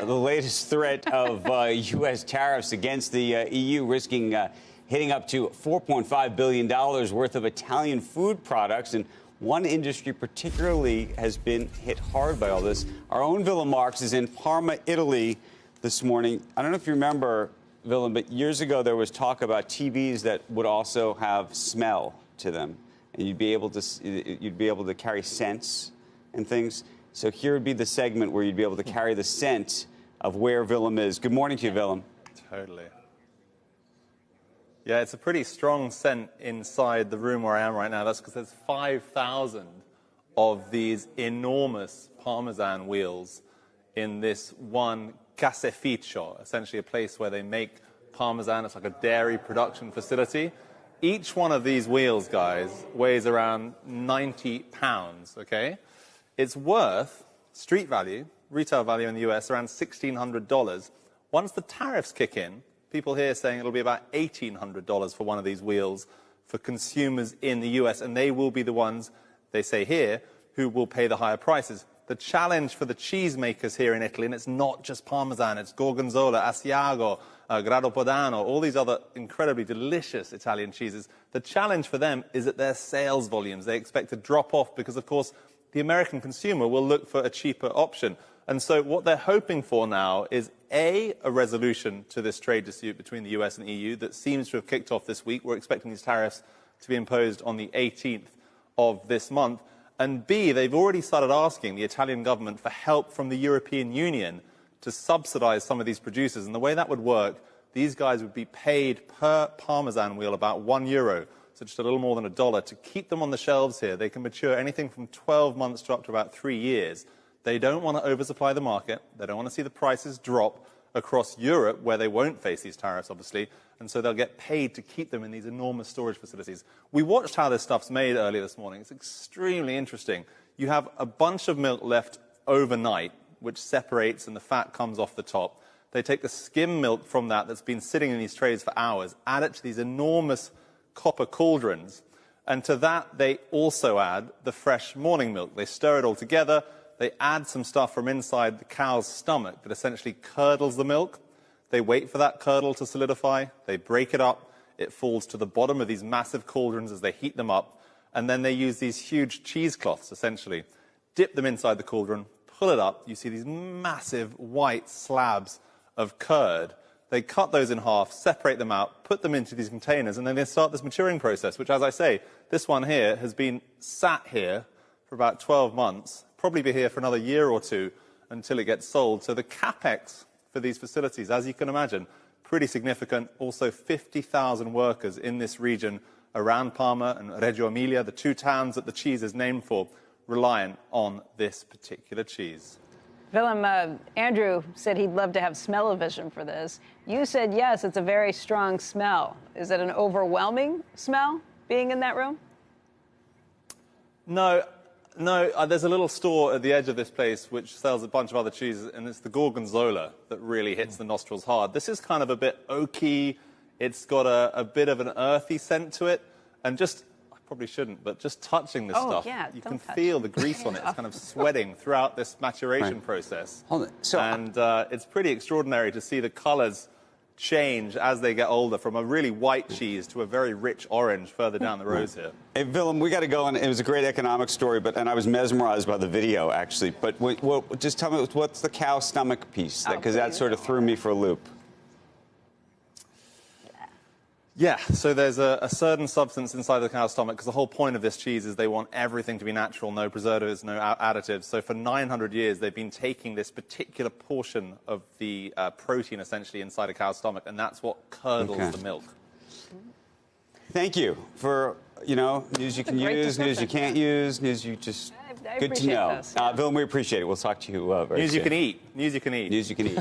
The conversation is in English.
the latest threat of U.S. tariffs against the EU, risking hitting up to $4.5 billion worth of Italian food products. And one industry particularly has been hit hard by all this. Our own Willem Marx is in Parma, Italy this morning. I don't know if you remember, Willem, but years ago there was talk about TVs that would also have smell to them, and you'd be able to carry scents and things. So here would be the segment where you'd be able to carry the scent of where Willem is. Good morning to you, Willem. Totally. Yeah, it's a pretty strong scent inside the room where I am right now. That's because there's 5,000 of these enormous Parmesan wheels in this one caseificio, essentially a place where they make Parmesan. It's like a dairy production facility. Each one of these wheels, guys, weighs around 90 pounds, okay? It's worth, street value, retail value in the US, around $1,600. Once the tariffs kick in, people here saying it'll be about $1,800 for one of these wheels for consumers in the US, and they will be the ones, they say here, who will pay the higher prices. The challenge for the cheesemakers here in Italy, and it's not just Parmesan, it's Gorgonzola, Asiago, Grado Padano, all these other incredibly delicious Italian cheeses. The challenge for them is that their sales volumes, they expect to drop off because, of course, the American consumer will look for a cheaper option. And so what they're hoping for now is, A, a resolution to this trade dispute between the US and the EU that seems to have kicked off this week. We're expecting these tariffs to be imposed on the 18th of this month. And B, they've already started asking the Italian government for help from the European Union to subsidize some of these producers. And the way that would work, these guys would be paid per Parmesan wheel about €1, so just a little more than $1, to keep them on the shelves here. They can mature anything from 12 months to up to about 3 years. They don't want to oversupply the market. They don't want to see the prices drop across Europe, where they won't face these tariffs, obviously, and so they'll get paid to keep them in these enormous storage facilities. We watched how this stuff's made earlier this morning. It's extremely interesting. You have a bunch of milk left overnight, which separates and the fat comes off the top. They take the skim milk from that that's been sitting in these trays for hours, add it to these enormous copper cauldrons, and to that they also add the fresh morning milk. They stir it all together. They add some stuff from inside the cow's stomach that essentially curdles the milk. They wait for that curdle to solidify. They break it up. It falls to the bottom of these massive cauldrons as they heat them up. And then they use these huge cheesecloths, essentially, dip them inside the cauldron, pull it up. You see these massive white slabs of curd. They cut those in half, separate them out, put them into these containers, and then they start this maturing process, which, as I say, this one here has been sat here for about 12 months, probably be here for another year or two until it gets sold. So the capex for these facilities, as you can imagine, pretty significant. Also 50,000 workers in this region around Parma and Reggio Emilia, the two towns that the cheese is named for, reliant on this particular cheese. Willem, Andrew said he'd love to have smell-o-vision for this. You said, yes, it's a very strong smell. Is it an overwhelming smell being in that room? No, there's a little store at the edge of this place which sells a bunch of other cheeses, and it's the Gorgonzola that really hits the nostrils hard. This is kind of a bit oaky. It's got a bit of an earthy scent to it, and just, I probably shouldn't, but just touching this stuff, you can feel the grease on it. It's kind of sweating throughout this maturation process. Hold it. And it's pretty extraordinary to see the colors change as they get older, from a really white cheese to a very rich orange further down the rows here. Hey, Willem, we got to go, and it was a great economic story, and I was mesmerized by the video, actually. But just tell me, what's the cow stomach piece? Because that sort of threw me for a loop. Yeah, so there's a certain substance inside the cow's stomach, because the whole point of this cheese is they want everything to be natural, no preservatives, no additives. So for 900 years, they've been taking this particular portion of the protein, essentially, inside a cow's stomach, and that's what curdles the milk. Thank you for, news you can use, news you can't use, news you just... I good to know. Willem, we appreciate it. We'll talk to you very soon. News you can eat. News you can eat. News you can eat.